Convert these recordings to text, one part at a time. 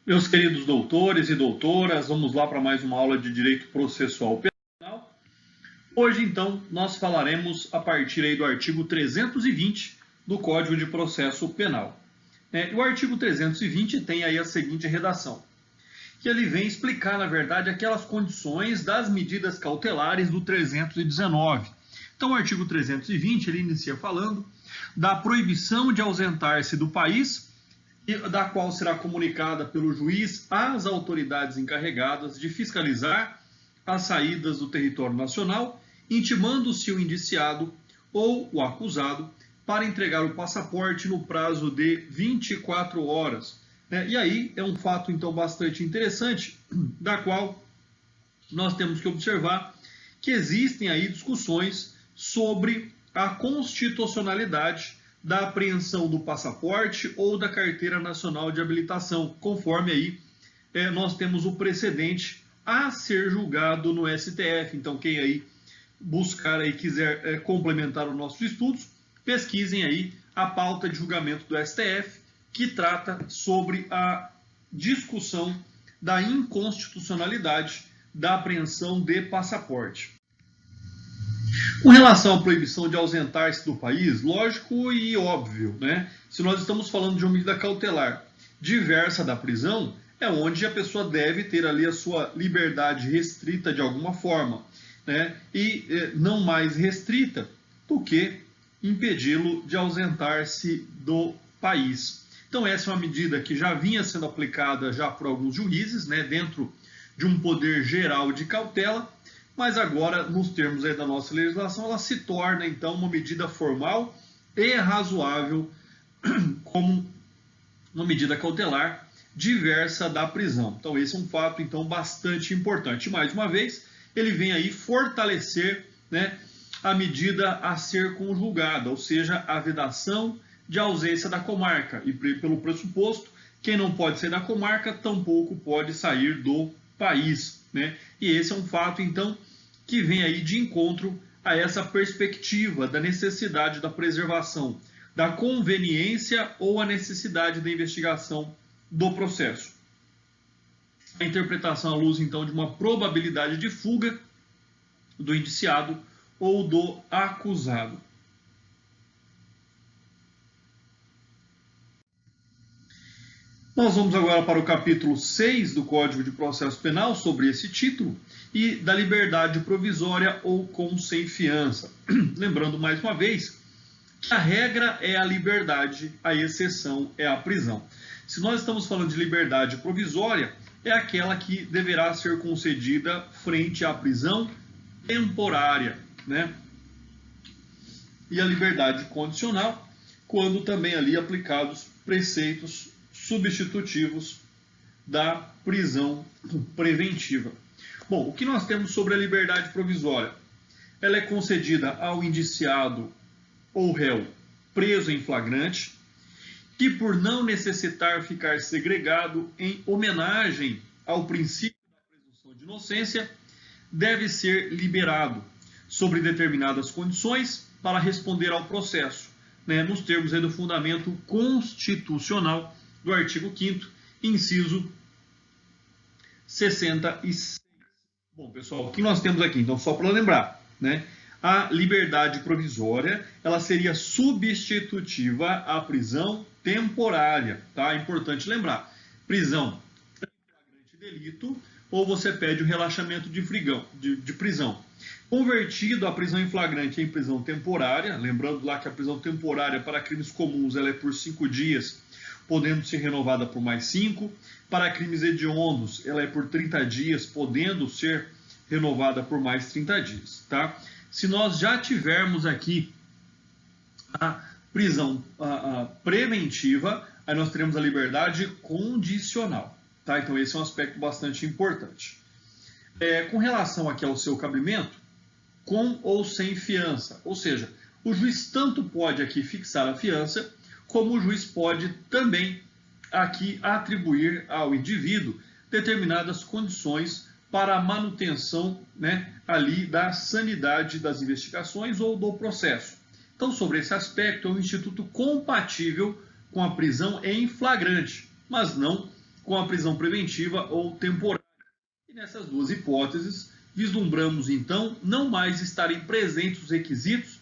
Meus queridos doutores e doutoras, vamos lá para mais uma aula de Direito Processual Penal. Hoje, então, nós falaremos a partir aí do artigo 320 do Código de Processo Penal. O artigo 320 tem aí a seguinte redação, que ele vem explicar, na verdade, aquelas condições das medidas cautelares do 319. Então, o artigo 320, ele inicia falando da proibição de ausentar-se do país, da qual será comunicada pelo juiz às autoridades encarregadas de fiscalizar as saídas do território nacional, intimando-se o indiciado ou o acusado para entregar o passaporte no prazo de 24 horas. E aí é um fato, então, bastante interessante, da qual nós temos que observar que existem aí discussões sobre a constitucionalidade da apreensão do passaporte ou da carteira nacional de habilitação, conforme aí nós temos o precedente a ser julgado no STF. Então, quem aí buscar aí quiser complementar os nossos estudos, pesquisem aí a pauta de julgamento do STF, que trata sobre a discussão da inconstitucionalidade da apreensão de passaporte. Com relação à proibição de ausentar-se do país, lógico e óbvio, Se nós estamos falando de uma medida cautelar diversa da prisão, é onde a pessoa deve ter ali a sua liberdade restrita de alguma forma, E não mais restrita do que impedi-lo de ausentar-se do país. Então essa é uma medida que já vinha sendo aplicada já por alguns juízes, dentro de um poder geral de cautela, mas agora, nos termos aí da nossa legislação, ela se torna, então, uma medida formal e razoável como uma medida cautelar diversa da prisão. Então, esse é um fato, então, bastante importante. Mais uma vez, ele vem aí fortalecer a medida a ser conjugada, ou seja, a vedação de ausência da comarca. E pelo pressuposto, quem não pode sair da comarca, tampouco pode sair do país. E esse é um fato, então, que vem aí de encontro a essa perspectiva da necessidade da preservação da conveniência ou a necessidade da investigação do processo. A interpretação à luz, então, de uma probabilidade de fuga do indiciado ou do acusado. Nós vamos agora para o capítulo 6 do Código de Processo Penal, sobre esse título, e da liberdade provisória ou com sem fiança. Lembrando mais uma vez que a regra é a liberdade, a exceção é a prisão. Se nós estamos falando de liberdade provisória, é aquela que deverá ser concedida frente à prisão temporária, E a liberdade condicional, quando também ali aplicados preceitos substitutivos da prisão preventiva. Bom, o que nós temos sobre a liberdade provisória? Ela é concedida ao indiciado ou réu preso em flagrante, que por não necessitar ficar segregado em homenagem ao princípio da presunção de inocência, deve ser liberado sobre determinadas condições para responder ao processo, nos termos aí do fundamento constitucional do artigo 5º, inciso 66. Bom, pessoal, o que nós temos aqui? Então, só para lembrar, a liberdade provisória, ela seria substitutiva à prisão temporária, tá? É importante lembrar. Prisão em flagrante delito, ou você pede o relaxamento de prisão. Convertido a prisão em flagrante em prisão temporária, lembrando lá que a prisão temporária para crimes comuns ela é por 5 dias, podendo ser renovada por mais 5. Para crimes hediondos, ela é por 30 dias, podendo ser renovada por mais 30 dias. Tá? Se nós já tivermos aqui a prisão preventiva, aí nós teremos a liberdade condicional. Tá? Então esse é um aspecto bastante importante. Com relação aqui ao seu cabimento, com ou sem fiança, ou seja, o juiz tanto pode aqui fixar a fiança, como o juiz pode também aqui atribuir ao indivíduo determinadas condições para a manutenção ali da sanidade das investigações ou do processo. Então, sobre esse aspecto, é um instituto compatível com a prisão em flagrante, mas não com a prisão preventiva ou temporária. E nessas duas hipóteses, vislumbramos então não mais estarem presentes os requisitos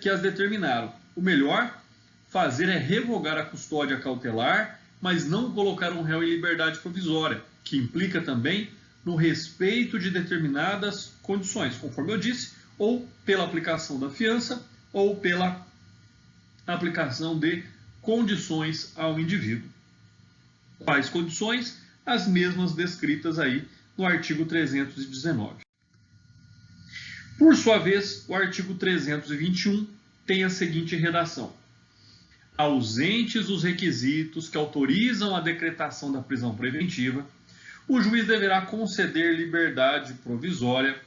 que as determinaram. O melhor fazer é revogar a custódia cautelar, mas não colocar um réu em liberdade provisória, que implica também no respeito de determinadas condições, conforme eu disse, ou pela aplicação da fiança, ou pela aplicação de condições ao indivíduo. Quais condições? As mesmas descritas aí no artigo 319. Por sua vez, o artigo 321 tem a seguinte redação: ausentes os requisitos que autorizam a decretação da prisão preventiva, o juiz deverá conceder liberdade provisória,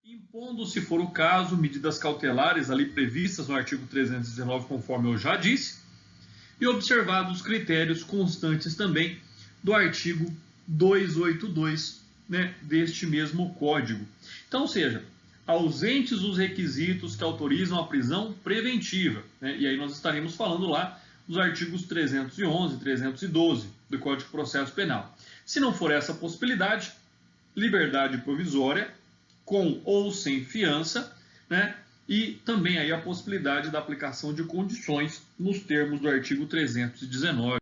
impondo, se for o caso, medidas cautelares ali previstas no artigo 319, conforme eu já disse, e observados os critérios constantes também do artigo 282, né, deste mesmo Código. Então, ou seja, ausentes os requisitos que autorizam a prisão preventiva, né, e aí nós estaremos falando lá dos artigos 311 e 312 do Código de Processo Penal. Se não for essa possibilidade, liberdade provisória, com ou sem fiança, né, e também aí a possibilidade da aplicação de condições nos termos do artigo 319.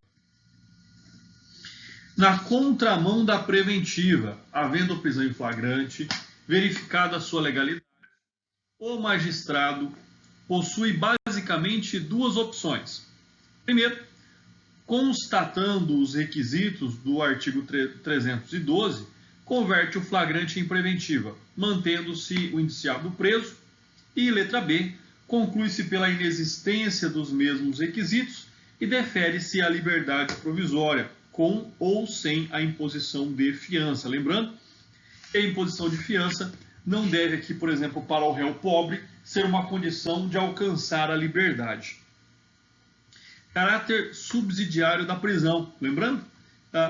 Na contramão da preventiva, havendo prisão em flagrante, verificada a sua legalidade, o magistrado possui basicamente duas opções. Primeiro, constatando os requisitos do artigo 312, converte o flagrante em preventiva, mantendo-se o indiciado preso. E letra B, conclui-se pela inexistência dos mesmos requisitos e defere-se a liberdade provisória, com ou sem a imposição de fiança. Lembrando que a imposição de fiança não deve aqui, por exemplo, para o réu pobre, ser uma condição de alcançar a liberdade. Caráter subsidiário da prisão. Lembrando,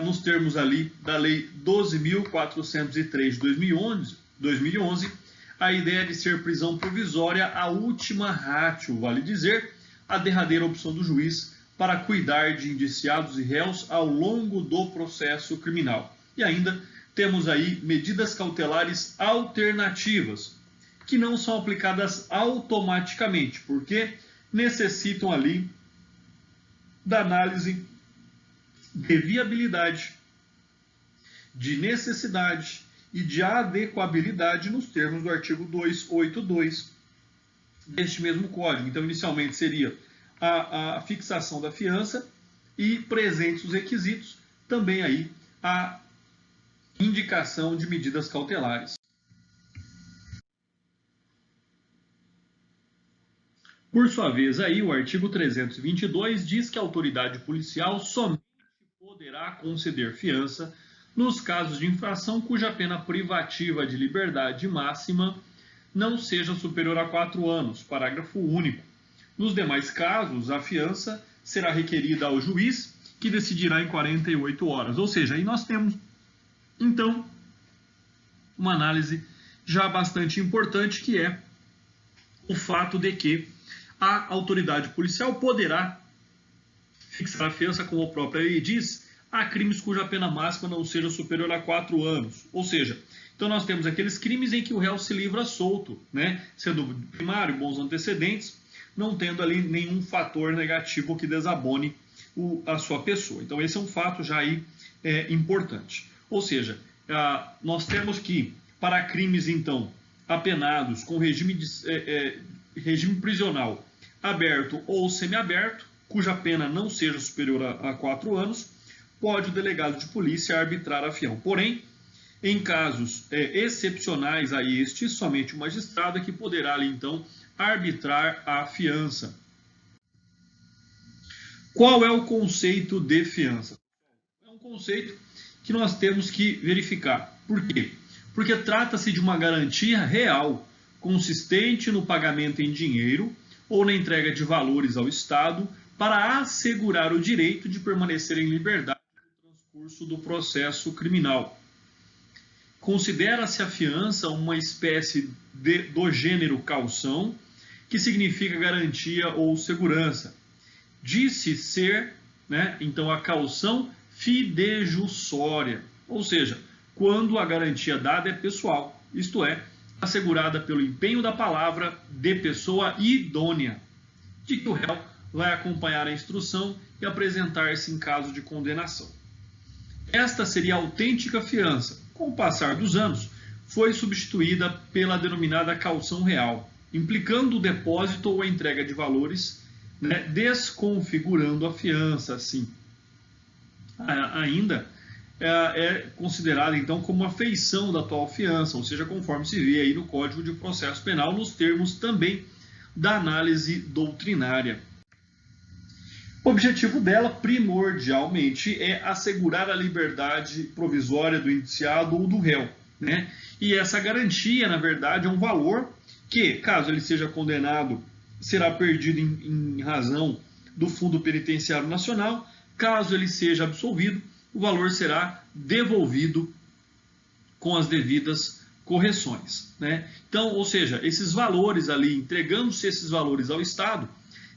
nos termos ali da Lei 12.403 de 2011, a ideia de ser prisão provisória a última ratio, vale dizer, a derradeira opção do juiz para cuidar de indiciados e réus ao longo do processo criminal. E ainda temos aí medidas cautelares alternativas, que não são aplicadas automaticamente, porque necessitam ali da análise de viabilidade, de necessidade e de adequabilidade nos termos do artigo 282 deste mesmo Código. Então, inicialmente seria a fixação da fiança e, presentes os requisitos, também aí a indicação de medidas cautelares. Por sua vez, aí, o artigo 322 diz que a autoridade policial somente poderá conceder fiança nos casos de infração cuja pena privativa de liberdade máxima não seja superior a 4 anos, parágrafo único. Nos demais casos, a fiança será requerida ao juiz, que decidirá em 48 horas. Ou seja, aí nós temos, então, uma análise já bastante importante, que é o fato de que a autoridade policial poderá fixar a fiança, como a própria lei diz, a crimes cuja pena máxima não seja superior a 4 anos. Ou seja, então nós temos aqueles crimes em que o réu se livra solto, né? Sendo primário, bons antecedentes, não tendo ali nenhum fator negativo que desabone a sua pessoa. Então esse é um fato já aí importante. Ou seja, nós temos que, para crimes então apenados com regime prisional aberto ou semiaberto, cuja pena não seja superior a 4 anos, pode o delegado de polícia arbitrar a fião. Porém, em casos excepcionais a estes, somente o magistrado é que poderá ali, então, arbitrar a fiança. Qual é o conceito de fiança? É um conceito que nós temos que verificar. Por quê? Porque trata-se de uma garantia real, consistente no pagamento em dinheiro ou na entrega de valores ao Estado para assegurar o direito de permanecer em liberdade no transcurso do processo criminal. Considera-se a fiança uma espécie do gênero caução, que significa garantia ou segurança. Disse ser, né, então, a caução fidejussória, ou seja, quando a garantia dada é pessoal, isto é, assegurada pelo empenho da palavra de pessoa idônea, de que o réu vai acompanhar a instrução e apresentar-se em caso de condenação. Esta seria a autêntica fiança. Com o passar dos anos, foi substituída pela denominada caução real, implicando o depósito ou a entrega de valores, né, desconfigurando a fiança, assim. Ainda é considerada, então, como uma feição da atual fiança, ou seja, conforme se vê aí no Código de Processo Penal, nos termos também da análise doutrinária. O objetivo dela, primordialmente, é assegurar a liberdade provisória do indiciado ou do réu, né? E essa garantia, na verdade, é um valor que, caso ele seja condenado, será perdido em razão do Fundo Penitenciário Nacional. Caso ele seja absolvido, o valor será devolvido com as devidas correções, né? Então, ou seja, esses valores ali, entregando-se esses valores ao Estado,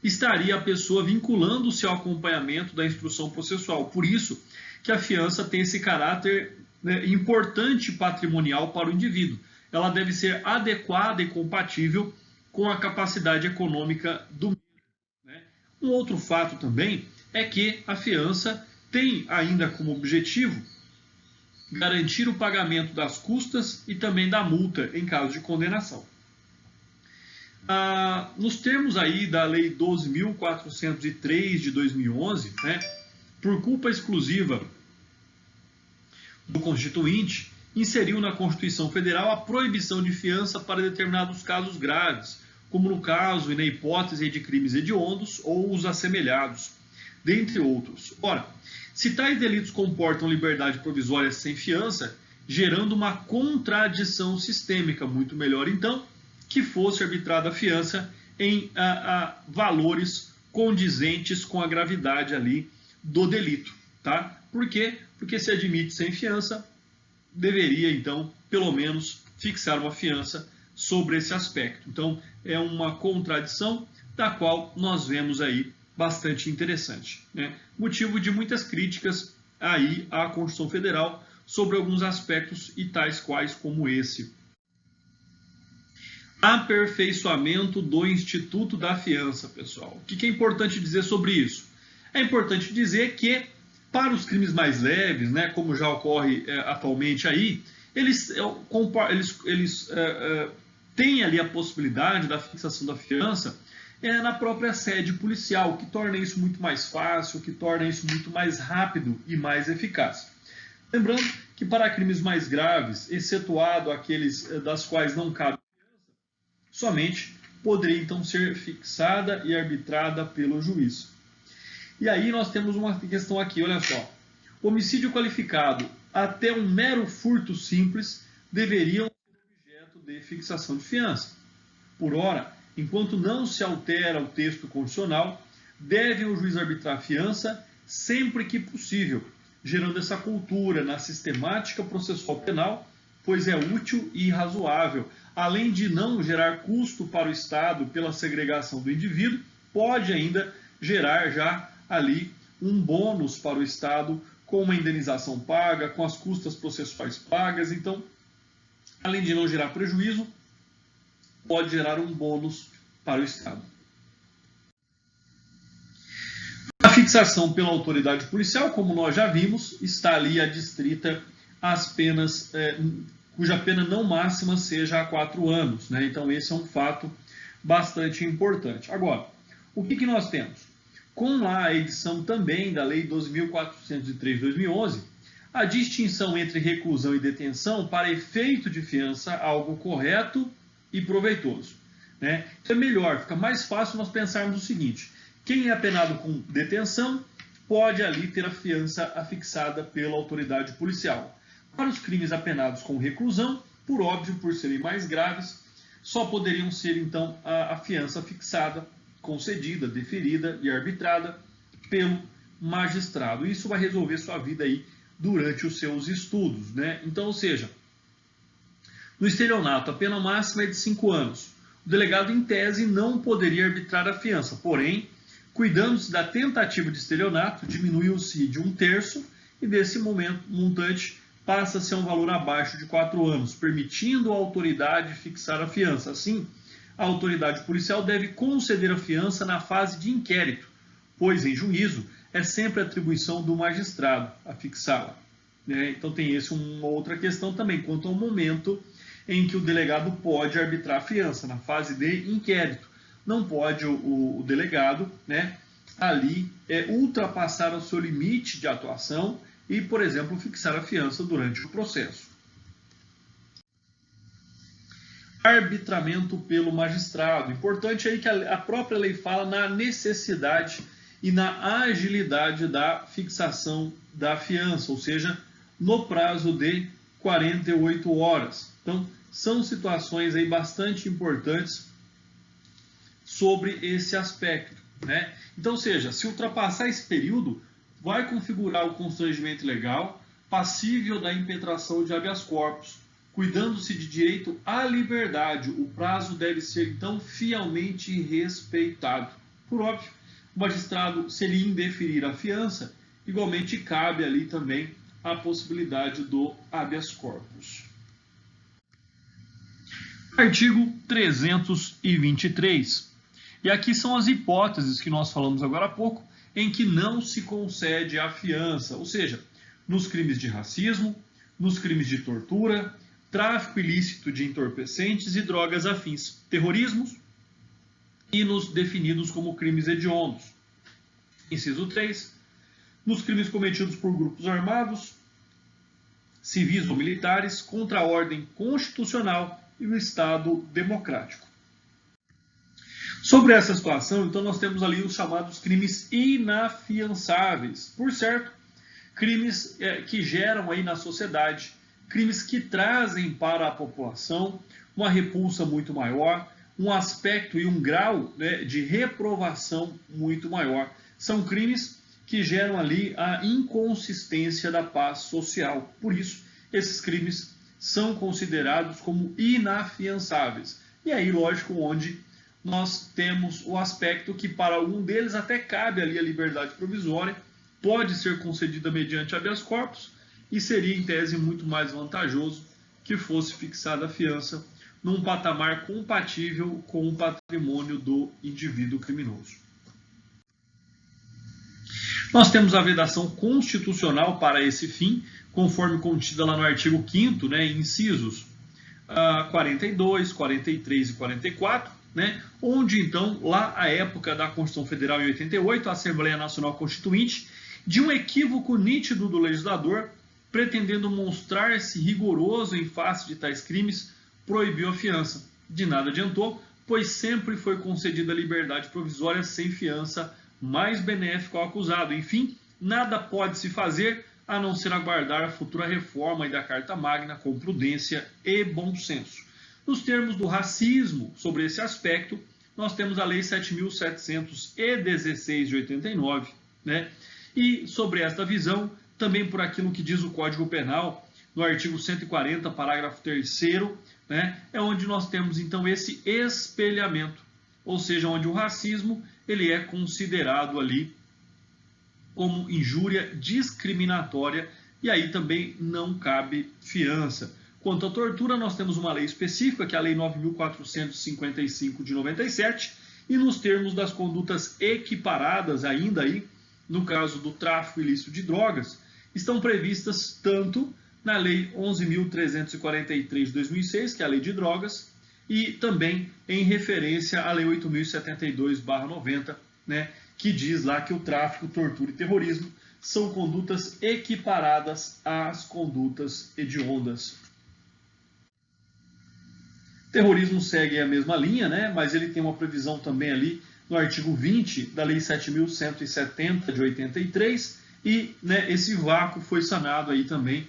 estaria a pessoa vinculando-se ao acompanhamento da instrução processual. Por isso que a fiança tem esse caráter, né, importante patrimonial para o indivíduo. Ela deve ser adequada e compatível com a capacidade econômica do mesmo, né? Um outro fato também é que a fiança tem ainda como objetivo garantir o pagamento das custas e também da multa em caso de condenação. Nos termos aí da Lei 12.403 de 2011, né, por culpa exclusiva do Constituinte, inseriu na Constituição Federal a proibição de fiança para determinados casos graves, como no caso e na hipótese de crimes hediondos ou os assemelhados, dentre outros. Ora, se tais delitos comportam liberdade provisória sem fiança, gerando uma contradição sistêmica, muito melhor então que fosse arbitrada a fiança em valores condizentes com a gravidade ali do delito, tá? Por quê? Porque se admite sem fiança, deveria então, pelo menos, fixar uma fiança sobre esse aspecto. Então, é uma contradição da qual nós vemos aí bastante interessante, né? Motivo de muitas críticas aí à Constituição Federal sobre alguns aspectos e tais quais como esse. Aperfeiçoamento do Instituto da Fiança, pessoal. O que é importante dizer sobre isso? É importante dizer que, para os crimes mais leves, né, como já ocorre atualmente aí, eles têm ali a possibilidade da fixação da fiança na própria sede policial, que torna isso muito mais fácil, que torna isso muito mais rápido e mais eficaz. Lembrando que para crimes mais graves, excetuado aqueles das quais não cabe somente poderia então ser fixada e arbitrada pelo juiz. E aí nós temos uma questão aqui, olha só. Homicídio qualificado até um mero furto simples deveriam ser objeto de fixação de fiança. Por ora, enquanto não se altera o texto constitucional, deve o juiz arbitrar a fiança sempre que possível, gerando essa cultura na sistemática processual penal, pois é útil e razoável. Além de não gerar custo para o Estado pela segregação do indivíduo, pode ainda gerar já ali um bônus para o Estado com uma indenização paga, com as custas processuais pagas. Então, além de não gerar prejuízo, pode gerar um bônus para o Estado. A fixação pela autoridade policial, como nós já vimos, está ali adstrita às penas cuja pena não máxima seja a 4 anos, né? Então esse é um fato bastante importante. Agora, o que nós temos? Com a edição também da Lei 12.403 de 2011, a distinção entre reclusão e detenção para efeito de fiança algo correto e proveitoso, né? Então é melhor, fica mais fácil nós pensarmos o seguinte: quem é apenado com detenção pode ali ter a fiança afixada pela autoridade policial. Para os crimes apenados com reclusão, por óbvio, por serem mais graves, só poderiam ser, então, a fiança fixada, concedida, deferida e arbitrada pelo magistrado. Isso vai resolver sua vida aí durante os seus estudos, né? Então, ou seja, no estelionato, a pena máxima é de 5 anos. O delegado, em tese, não poderia arbitrar a fiança, porém, cuidando-se da tentativa de estelionato, diminuiu-se de 1/3 e desse montante passa a ser um valor abaixo de 4 anos, permitindo à autoridade fixar a fiança. Assim, a autoridade policial deve conceder a fiança na fase de inquérito, pois em juízo é sempre atribuição do magistrado a fixá-la. Então tem uma outra questão também, quanto ao momento em que o delegado pode arbitrar a fiança, na fase de inquérito. Não pode o delegado ali ultrapassar o seu limite de atuação e, por exemplo, fixar a fiança durante o processo. Arbitramento pelo magistrado. Importante aí que a própria lei fala na necessidade e na agilidade da fixação da fiança, ou seja, no prazo de 48 horas. Então, são situações aí bastante importantes sobre esse aspecto. Então, ou seja, se ultrapassar esse período, vai configurar o constrangimento ilegal, passível da impetração de habeas corpus. Cuidando-se de direito à liberdade, o prazo deve ser, então, fielmente respeitado. Por óbvio, o magistrado, se ele indeferir a fiança, igualmente cabe ali também a possibilidade do habeas corpus. Artigo 323. E aqui são as hipóteses que nós falamos agora há pouco, em que não se concede a fiança, ou seja, nos crimes de racismo, nos crimes de tortura, tráfico ilícito de entorpecentes e drogas afins, terrorismos e nos definidos como crimes hediondos. Inciso 3. Nos crimes cometidos por grupos armados, civis ou militares, contra a ordem constitucional e o Estado democrático. Sobre essa situação, então, nós temos ali os chamados crimes inafiançáveis. Por certo, crimes que geram aí na sociedade, crimes que trazem para a população uma repulsa muito maior, um aspecto e um grau de reprovação muito maior. São crimes que geram ali a inconsistência da paz social. Por isso, esses crimes são considerados como inafiançáveis. E aí, lógico, onde nós temos o aspecto que para algum deles até cabe ali a liberdade provisória, pode ser concedida mediante habeas corpus e seria em tese muito mais vantajoso que fosse fixada a fiança num patamar compatível com o patrimônio do indivíduo criminoso. Nós temos a vedação constitucional para esse fim, conforme contida lá no artigo 5º, incisos 42, 43 e 44, onde então, lá à época da Constituição Federal em 88, a Assembleia Nacional Constituinte, de um equívoco nítido do legislador, pretendendo mostrar-se rigoroso em face de tais crimes, proibiu a fiança. De nada adiantou, pois sempre foi concedida a liberdade provisória sem fiança, mais benéfico ao acusado. Enfim, nada pode se fazer a não ser aguardar a futura reforma da Carta Magna com prudência e bom senso. Nos termos do racismo, sobre esse aspecto, nós temos a Lei 7.716 de 89, E sobre esta visão, também por aquilo que diz o Código Penal, no artigo 140, parágrafo 3º, é onde nós temos então esse espelhamento, ou seja, onde o racismo ele é considerado ali como injúria discriminatória e aí também não cabe fiança. Quanto à tortura, nós temos uma lei específica, que é a Lei 9.455 de 97, e nos termos das condutas equiparadas ainda aí, no caso do tráfico ilícito de drogas, estão previstas tanto na Lei 11.343 de 2006, que é a Lei de Drogas, e também em referência à Lei 8.072/90, que diz lá que o tráfico, tortura e terrorismo são condutas equiparadas às condutas hediondas. Terrorismo segue a mesma linha, mas ele tem uma previsão também ali no artigo 20 da Lei 7.170 de 83, e esse vácuo foi sanado aí também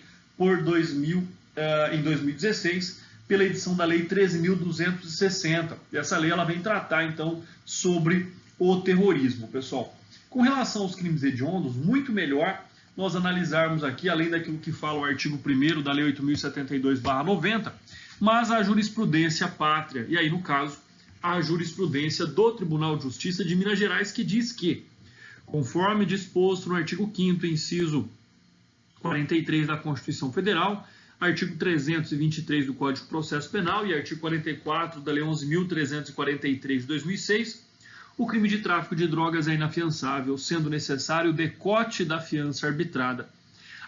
em 2016 pela edição da Lei 13.260. E essa lei ela vem tratar então sobre o terrorismo, pessoal. Com relação aos crimes hediondos, muito melhor nós analisarmos aqui, além daquilo que fala o artigo 1º da Lei 8.072/90, mas a jurisprudência pátria, e aí no caso a jurisprudência do Tribunal de Justiça de Minas Gerais, que diz que, conforme disposto no artigo 5º, inciso 43 da Constituição Federal, artigo 323 do Código de Processo Penal e artigo 44 da Lei 11.343 de 2006, o crime de tráfico de drogas é inafiançável, sendo necessário o decote da fiança arbitrada.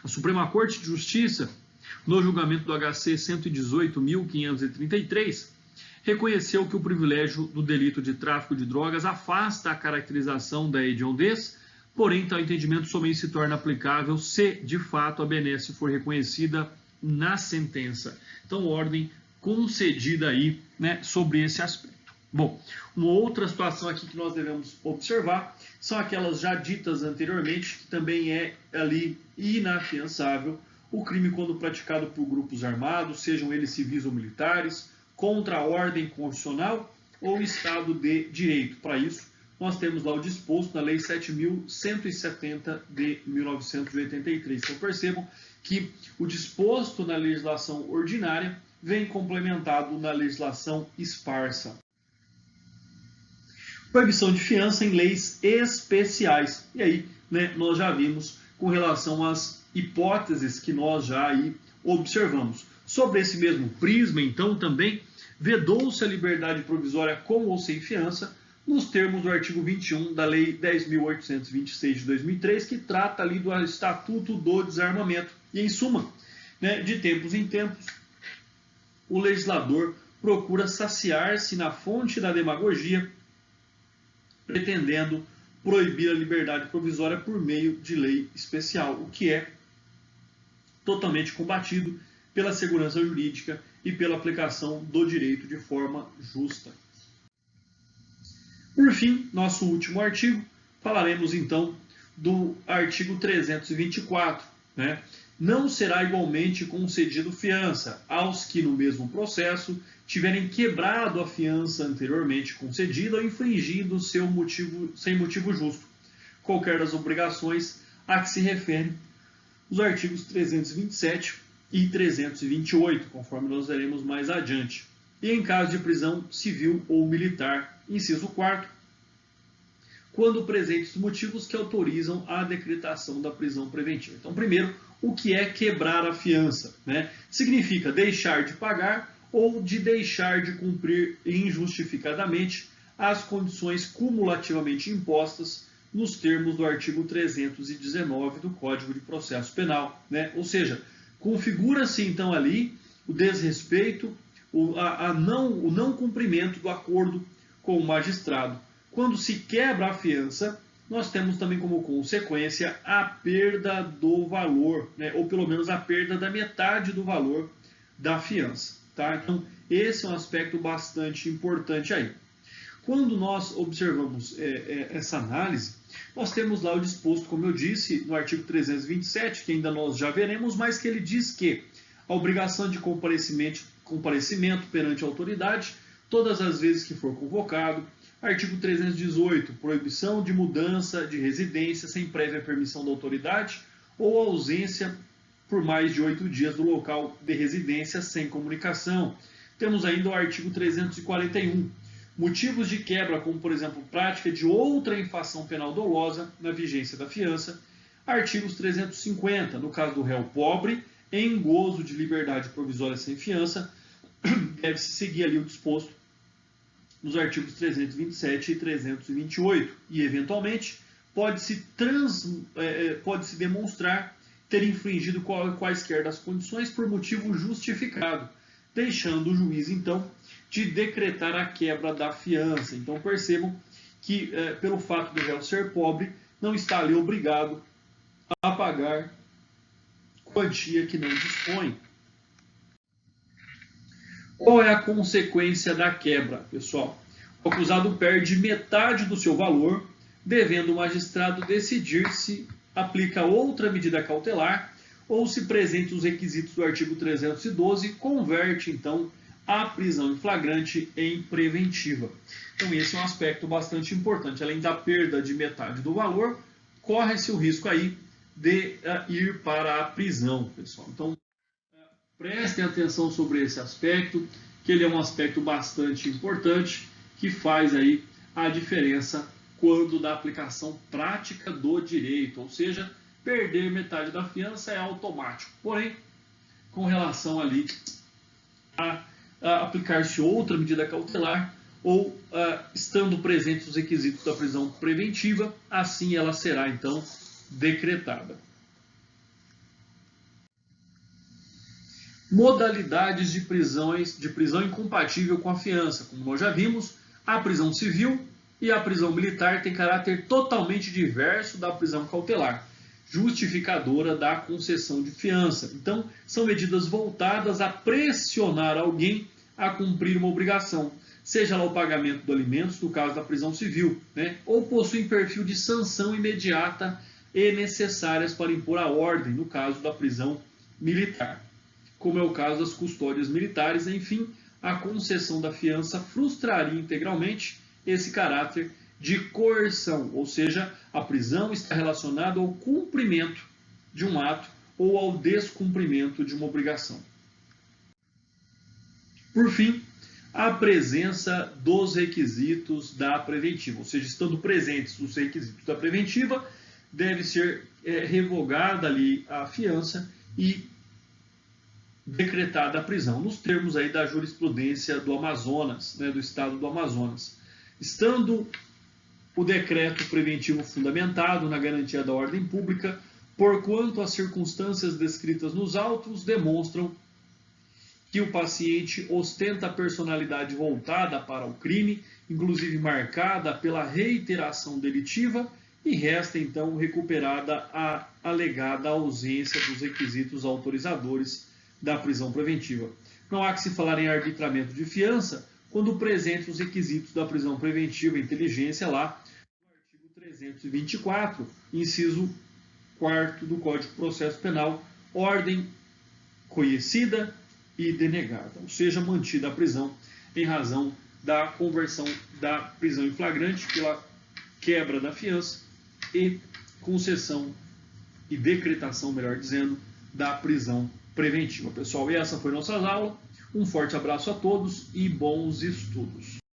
A Suprema Corte de Justiça, no julgamento do HC 118.533, reconheceu que o privilégio do delito de tráfico de drogas afasta a caracterização da hediondez, porém, tal entendimento somente se torna aplicável se, de fato, a benesse for reconhecida na sentença. Então, ordem concedida aí, né, sobre esse aspecto. Bom, uma outra situação aqui que nós devemos observar são aquelas já ditas anteriormente, que também é ali inafiançável, o crime quando praticado por grupos armados, sejam eles civis ou militares, contra a ordem constitucional ou Estado de Direito. Para isso, nós temos lá o disposto na Lei 7.170 de 1983. Então, percebam que o disposto na legislação ordinária vem complementado na legislação esparsa. Proibição de fiança em leis especiais. E aí, né, nós já vimos com relação às hipóteses que nós já aí observamos. Sobre esse mesmo prisma, então, também vedou-se a liberdade provisória com ou sem fiança, nos termos do artigo 21 da Lei 10.826 de 2003, que trata ali do Estatuto do Desarmamento. E, em suma, né, de tempos em tempos, o legislador procura saciar-se na fonte da demagogia, pretendendo proibir a liberdade provisória por meio de lei especial, o que é totalmente combatido pela segurança jurídica e pela aplicação do direito de forma justa. Por fim, nosso último artigo, falaremos então do artigo 324, né? Não será igualmente concedido fiança aos que no mesmo processo tiverem quebrado a fiança anteriormente concedida ou infringido sem motivo justo, qualquer das obrigações a que se referem os artigos 327 e 328, conforme nós veremos mais adiante. E em caso de prisão civil ou militar, inciso 4º, quando presentes motivos que autorizam a decretação da prisão preventiva. Então, primeiro, o que é quebrar a fiança, né? Significa deixar de pagar ou de deixar de cumprir injustificadamente as condições cumulativamente impostas nos termos do artigo 319 do Código de Processo Penal, né? Ou seja, configura-se então ali o desrespeito, o não cumprimento do acordo com o magistrado. Quando se quebra a fiança, nós temos também como consequência a perda do valor, né? Ou pelo menos a perda da metade do valor da fiança. Tá? Então, esse é um aspecto bastante importante aí. Quando nós observamos essa análise, nós temos lá o disposto, como eu disse, no artigo 327, que ainda nós já veremos, mas que ele diz que a obrigação de comparecimento perante a autoridade, todas as vezes que for convocado. Artigo 318, proibição de mudança de residência sem prévia permissão da autoridade ou ausência por mais de 8 dias do local de residência sem comunicação. Temos ainda o artigo 341, motivos de quebra, como por exemplo, prática de outra infração penal dolosa na vigência da fiança. Artigos 350, no caso do réu pobre, em gozo de liberdade provisória sem fiança, deve-se seguir ali o disposto nos artigos 327 e 328, e eventualmente pode-se demonstrar ter infringido quaisquer das condições por motivo justificado, deixando o juiz então de decretar a quebra da fiança. Então percebam que pelo fato do réu ser pobre, não está ali obrigado a pagar quantia que não dispõe. Qual é a consequência da quebra, pessoal? O acusado perde metade do seu valor, devendo o magistrado decidir se aplica outra medida cautelar ou, se presente os requisitos do artigo 312, converte, então, a prisão em flagrante em preventiva. Então, esse é um aspecto bastante importante. Além da perda de metade do valor, corre-se o risco aí de ir para a prisão, pessoal. Então, prestem atenção sobre esse aspecto, que ele é um aspecto bastante importante, que faz aí a diferença quando da aplicação prática do direito, ou seja, perder metade da fiança é automático. Porém, com relação ali a aplicar-se outra medida cautelar ou estando presentes os requisitos da prisão preventiva, assim ela será então decretada. Modalidades de prisão incompatível com a fiança. Como nós já vimos, a prisão civil e a prisão militar têm caráter totalmente diverso da prisão cautelar, justificadora da concessão de fiança. Então, são medidas voltadas a pressionar alguém a cumprir uma obrigação, seja lá o pagamento de alimentos, no caso da prisão civil, né? Ou possuem perfil de sanção imediata e necessárias para impor a ordem, no caso da prisão militar, como é o caso das custódias militares. Enfim, a concessão da fiança frustraria integralmente esse caráter de coerção, ou seja, a prisão está relacionada ao cumprimento de um ato ou ao descumprimento de uma obrigação. Por fim, a presença dos requisitos da preventiva, ou seja, estando presentes os requisitos da preventiva, deve ser revogada ali a fiança e decretada a prisão, nos termos aí da jurisprudência do Amazonas, né, do estado do Amazonas. Estando o decreto preventivo fundamentado na garantia da ordem pública, porquanto as circunstâncias descritas nos autos demonstram que o paciente ostenta a personalidade voltada para o crime, inclusive marcada pela reiteração delitiva, e resta então recuperada a alegada ausência dos requisitos autorizadores da prisão preventiva. Não há que se falar em arbitramento de fiança quando presentes os requisitos da prisão preventiva, inteligência lá, no artigo 324, inciso 4º do Código de Processo Penal, ordem conhecida e denegada, ou seja, mantida a prisão em razão da conversão da prisão em flagrante pela quebra da fiança e concessão e decretação, melhor dizendo, da prisão preventiva. Pessoal, e essa foi nossa aula. Um forte abraço a todos e bons estudos.